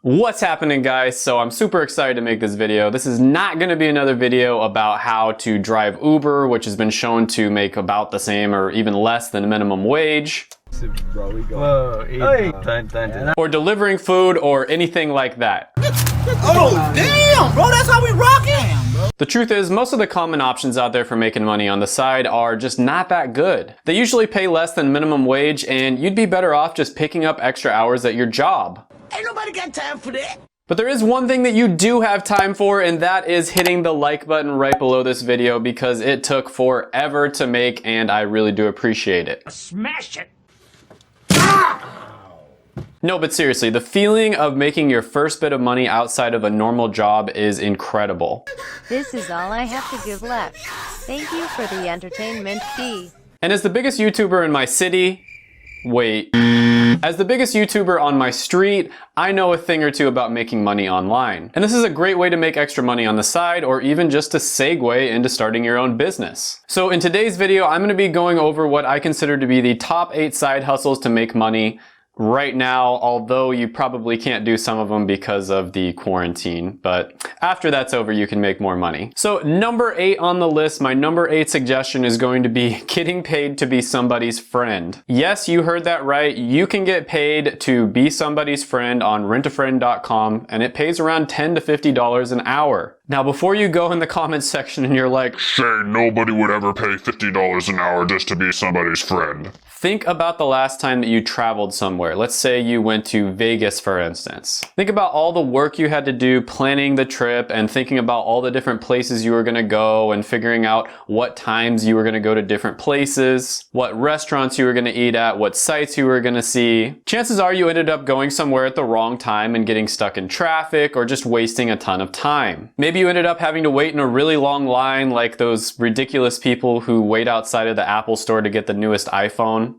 What's happening, guys? So I'm super excited to make this video. This is not going to be another video about how to drive Uber, which has been shown to make about the same or even less than minimum wage. Or delivering food or anything like that. Oh, damn, bro, that's how we rockin'. The truth is, most of the common options out there for making money on the side are just not that good. They usually pay less than minimum wage, and you'd be better off just picking up extra hours at your job. Ain't nobody got time for that. But there is one thing that you do have time for, and that is hitting the like button right below this video because it took forever to make, and I really do appreciate it. Smash it. No, but seriously, the feeling of making your first bit of money outside of a normal job is incredible. This is all I have to give left. Thank you for the entertainment fee. And as the biggest YouTuber in my city, as the biggest YouTuber on my street, I know a thing or two about making money online. And this is a great way to make extra money on the side or even just to segue into starting your own business. So in today's video, I'm going to be going over what I consider to be the top 8 side hustles to make money right now, although you probably can't do some of them because of the quarantine, but after that's over, you can make more money. So number 8 on the list, my number 8 suggestion is going to be getting paid to be somebody's friend. Yes, you heard that right. You can get paid to be somebody's friend on rentafriend.com, and it pays around $10 to $50 an hour. Now, before you go in the comments section and you're like, say nobody would ever pay $50 an hour just to be somebody's friend. Think about the last time that you traveled somewhere. Let's say you went to Vegas, for instance. Think about all the work you had to do planning the trip and thinking about all the different places you were gonna go and figuring out what times you were gonna go to different places, what restaurants you were gonna eat at, what sites you were gonna see. Chances are you ended up going somewhere at the wrong time and getting stuck in traffic or just wasting a ton of time. Maybe you ended up having to wait in a really long line like those ridiculous people who wait outside of the Apple store to get the newest iPhone.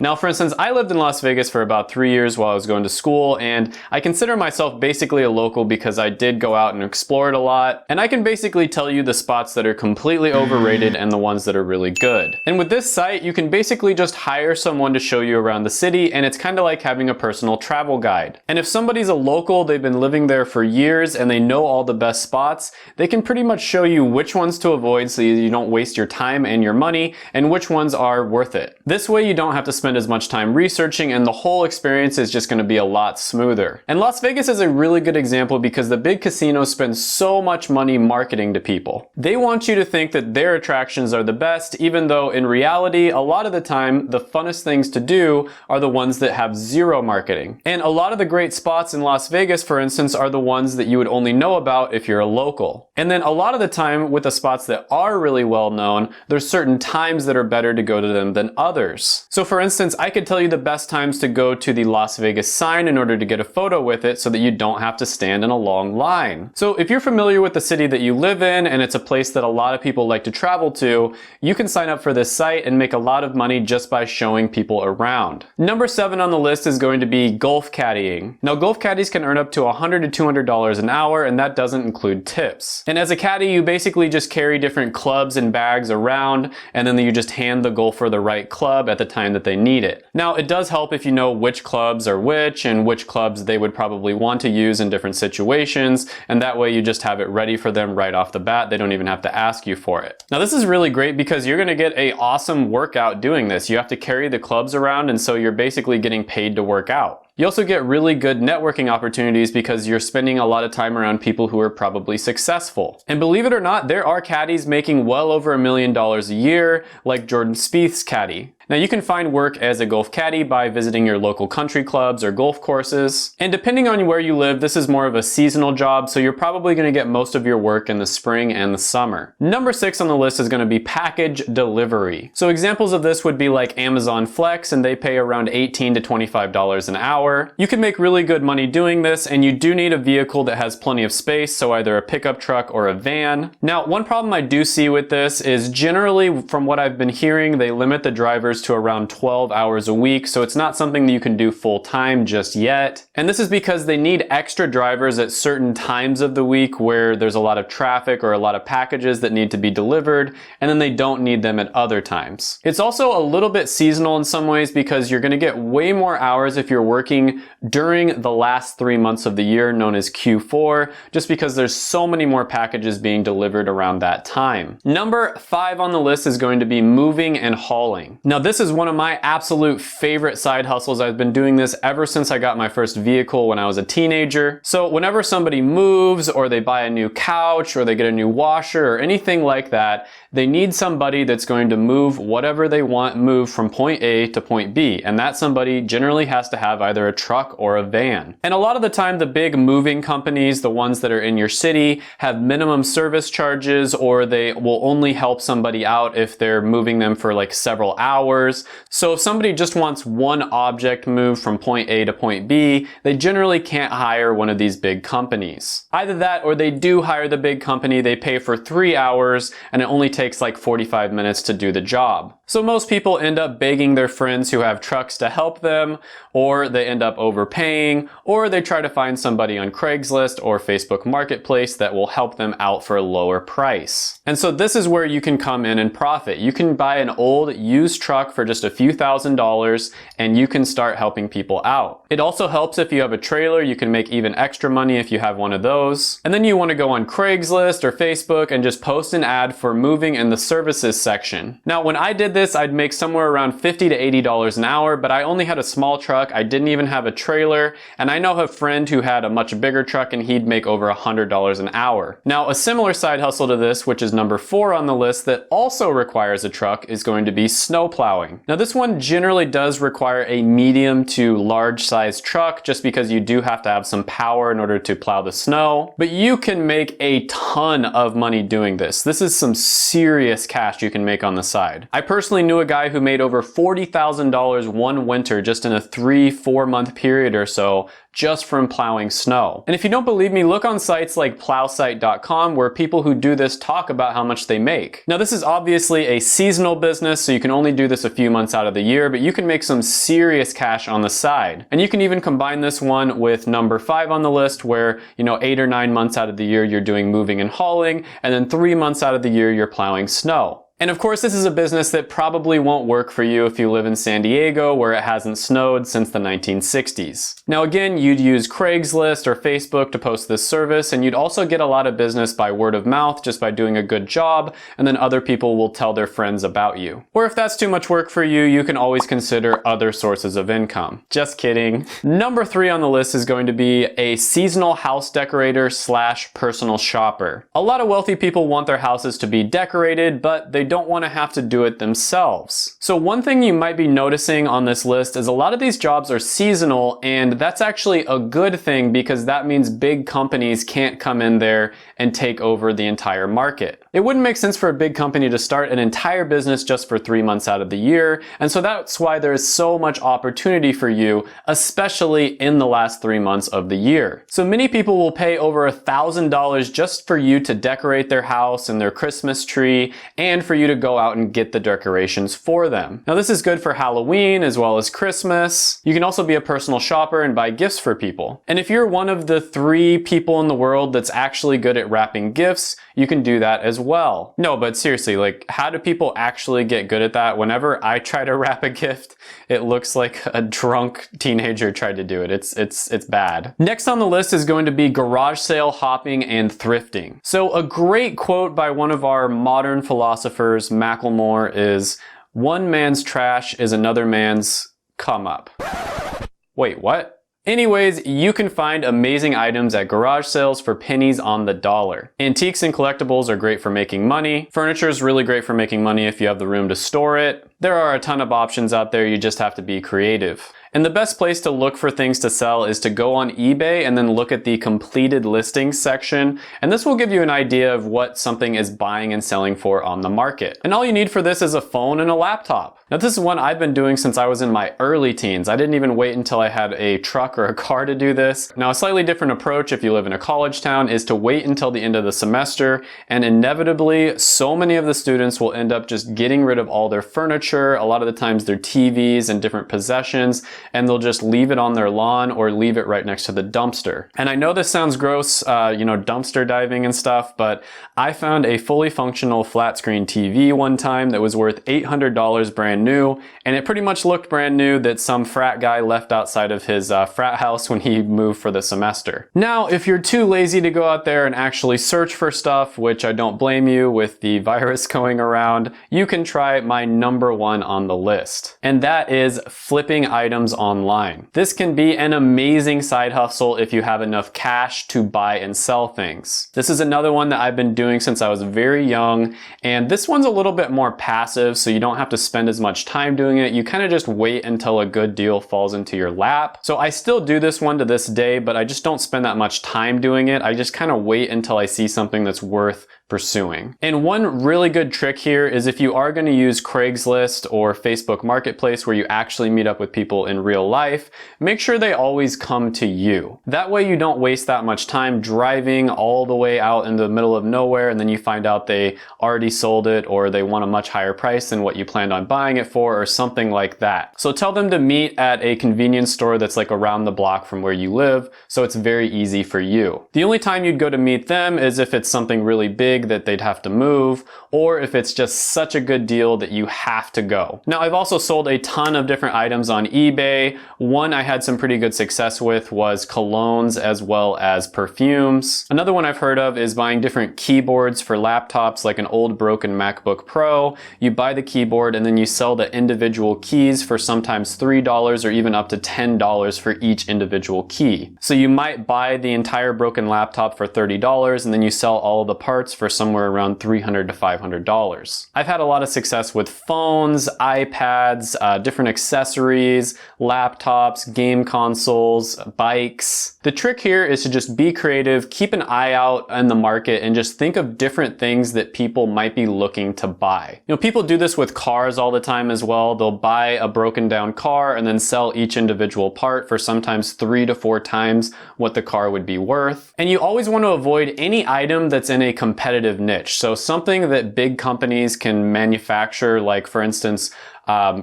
Now, for instance, I lived in Las Vegas for about 3 years while I was going to school, and I consider myself basically a local because I did go out and explore it a lot, and I can basically tell you the spots that are completely overrated and the ones that are really good. And with this site, you can basically just hire someone to show you around the city, and it's kind of like having a personal travel guide. And if somebody's a local, they've been living there for years, and they know all the best spots, they can pretty much show you which ones to avoid so you don't waste your time and your money, and which ones are worth it. This way, you don't have to spend as much time researching, and the whole experience is just going to be a lot smoother. And Las Vegas is a really good example because the big casinos spend so much money marketing to people. They want you to think that their attractions are the best, even though in reality, a lot of the time, the funnest things to do are the ones that have zero marketing. And a lot of the great spots in Las Vegas, for instance, are the ones that you would only know about if you're a local. And then a lot of the time with the spots that are really well known, there's certain times that are better to go to them than others. So for instance, I could tell you the best times to go to the Las Vegas sign in order to get a photo with it so that you don't have to stand in a long line. So if you're familiar with the city that you live in and it's a place that a lot of people like to travel to, you can sign up for this site and make a lot of money just by showing people around. Number 7 on the list is going to be golf caddying. Now, golf caddies can earn up to $100 to $200 an hour, and that doesn't include tips. And as a caddy, you basically just carry different clubs and bags around, and then you just hand the golfer the right club at the time that they need it. Now, it does help if you know which clubs are which and which clubs they would probably want to use in different situations, and that way you just have it ready for them right off the bat. They don't even have to ask you for it. Now, this is really great because you're going to get an awesome workout doing this. You have to carry the clubs around, and so you're basically getting paid to work out. You also get really good networking opportunities because you're spending a lot of time around people who are probably successful. And believe it or not, there are caddies making well over $1 million a year, like Jordan Spieth's caddy. Now, you can find work as a golf caddy by visiting your local country clubs or golf courses. And depending on where you live, this is more of a seasonal job, so you're probably going to get most of your work in the spring and the summer. Number 6 on the list is going to be package delivery. So examples of this would be like Amazon Flex, and they pay around $18 to $25 an hour. You can make really good money doing this, and you do need a vehicle that has plenty of space, so either a pickup truck or a van. Now, one problem I do see with this is generally, from what I've been hearing, they limit the drivers drivers to around 12 hours a week, so it's not something that you can do full time just yet. And this is because they need extra drivers at certain times of the week where there's a lot of traffic or a lot of packages that need to be delivered, and then they don't need them at other times. It's also a little bit seasonal in some ways because you're gonna get way more hours if you're working during the last 3 months of the year, known as Q4, just because there's so many more packages being delivered around that time. Number 5 on the list is going to be moving and hauling. Now this is one of my absolute favorite side hustles. I've been doing this ever since I got my first vehicle when I was a teenager. So whenever somebody moves or they buy a new couch or they get a new washer or anything like that, they need somebody that's going to move whatever they want moved from point A to point B. And that somebody generally has to have either a truck or a van. And a lot of the time, the big moving companies, the ones that are in your city, have minimum service charges, or they will only help somebody out if they're moving them for like several hours. So if somebody just wants one object moved from point A to point B, they generally can't hire one of these big companies. Either that or they do hire the big company, they pay for 3 hours, and it only takes like 45 minutes to do the job. So most people end up begging their friends who have trucks to help them, or they end up overpaying, or they try to find somebody on Craigslist or Facebook Marketplace that will help them out for a lower price. And so this is where you can come in and profit. You can buy an old used truck for just a few $1,000s and you can start helping people out. It also helps if you have a trailer. You can make even extra money if you have one of those. And then you want to go on Craigslist or Facebook and just post an ad for moving in the services section. Now when I did this, I'd make somewhere around $50 to $80 an hour, but I only had a small truck. I didn't even have a trailer, and I know a friend who had a much bigger truck and he'd make over $100 an hour. Now a similar side hustle to this, which is number 4 on the list that also requires a truck, is going to be snow plowing. Now this one generally does require a medium to large size truck just because you do have to have some power in order to plow the snow, but you can make a ton of money doing this. This is some serious cash you can make on the side. I personally knew a guy who made over $40,000 one winter just in a 3-4 month period or so just from plowing snow. And if you don't believe me, look on sites like plowsite.com where people who do this talk about how much they make. Now this is obviously a seasonal business, so you can only do this a few months out of the year, but you can make some serious cash on the side. And you can even combine this one with number 5 on the list where, 8 or 9 months out of the year you're doing moving and hauling, and then 3 months out of the year you're plowing snow. And of course, this is a business that probably won't work for you if you live in San Diego where it hasn't snowed since the 1960s. Now again, you'd use Craigslist or Facebook to post this service, and you'd also get a lot of business by word of mouth just by doing a good job, and then other people will tell their friends about you. Or if that's too much work for you, you can always consider other sources of income. Just kidding. Number 3 on the list is going to be a seasonal house decorator / personal shopper. A lot of wealthy people want their houses to be decorated, but they don't want to have to do it themselves. So one thing you might be noticing on this list is a lot of these jobs are seasonal, and that's actually a good thing because that means big companies can't come in there and take over the entire market. It wouldn't make sense for a big company to start an entire business just for 3 months out of the year, and so that's why there is so much opportunity for you, especially in the last 3 months of the year. So many people will pay over $1,000 just for you to decorate their house and their Christmas tree, and for you to go out and get the decorations for them. Now this is good for Halloween as well as Christmas. You can also be a personal shopper and buy gifts for people. And if you're one of the 3 people in the world that's actually good at wrapping gifts, you can do that as well. No, but seriously, like, how do people actually get good at that? Whenever I try to wrap a gift, it looks like a drunk teenager tried to do it. It's bad. Next on the list is going to be garage sale hopping and thrifting. So a great quote by one of our modern philosophers, Macklemore, is, "One man's trash is another man's come up." Wait, what? Anyways, you can find amazing items at garage sales for pennies on the dollar. Antiques and collectibles are great for making money. Furniture is really great for making money if you have the room to store it. There are a ton of options out there, you just have to be creative. And the best place to look for things to sell is to go on eBay and then look at the completed listings section. And this will give you an idea of what something is buying and selling for on the market. And all you need for this is a phone and a laptop. Now this is one I've been doing since I was in my early teens. I didn't even wait until I had a truck or a car to do this. Now a slightly different approach if you live in a college town is to wait until the end of the semester, and inevitably so many of the students will end up just getting rid of all their furniture, a lot of the times their TVs and different possessions, and they'll just leave it on their lawn or leave it right next to the dumpster. And I know this sounds gross, dumpster diving and stuff, but I found a fully functional flat screen TV one time that was worth $800 brand new, and it pretty much looked brand new that some frat guy left outside of his frat house when he moved for the semester. Now, if you're too lazy to go out there and actually search for stuff, which I don't blame you with the virus going around, you can try my number one on the list. And that is flipping items online. This can be an amazing side hustle if you have enough cash to buy and sell things. This is another one that I've been doing since I was very young, and this one's a little bit more passive, so you don't have to spend as much time doing it. You kind of just wait until a good deal falls into your lap. So I still do this one to this day, but I just don't spend that much time doing it. I just kind of wait until I see something that's worth pursuing. And one really good trick here is if you are going to use Craigslist or Facebook Marketplace where you actually meet up with people in real life, make sure they always come to you. That way you don't waste that much time driving all the way out in the middle of nowhere and then you find out they already sold it or they want a much higher price than what you planned on buying it for or something like that. So tell them to meet at a convenience store that's like around the block from where you live, so it's very easy for you. The only time you'd go to meet them is if it's something really big that they'd have to move, or if it's just such a good deal that you have to go. Now, I've also sold a ton of different items on eBay. One I had some pretty good success with was colognes as well as perfumes. Another one I've heard of is buying different keyboards for laptops, like an old broken MacBook Pro. You buy the keyboard and then you sell the individual keys for sometimes $3 or even up to $10 for each individual key. So you might buy the entire broken laptop for $30 and then you sell all of the parts for somewhere around $300 to $500. I've had a lot of success with phones, iPads, different accessories, laptops, game consoles, bikes. The trick here is to just be creative, keep an eye out in the market, and just think of different things that people might be looking to buy. You know, people do this with cars all the time as well. They'll buy a broken down car and then sell each individual part for sometimes 3 to 4 times what the car would be worth. And you always want to avoid any item that's in a competitive niche. So something that big companies can manufacture, like for instance,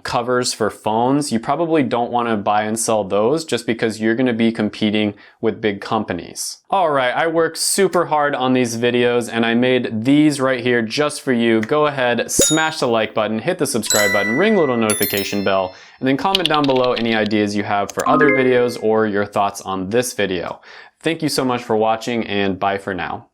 covers for phones, you probably don't want to buy and sell those just because you're going to be competing with big companies. Alright, I worked super hard on these videos and I made these right here just for you. Go ahead, smash the like button, hit the subscribe button, ring the little notification bell, and then comment down below any ideas you have for other videos or your thoughts on this video. Thank you so much for watching and bye for now.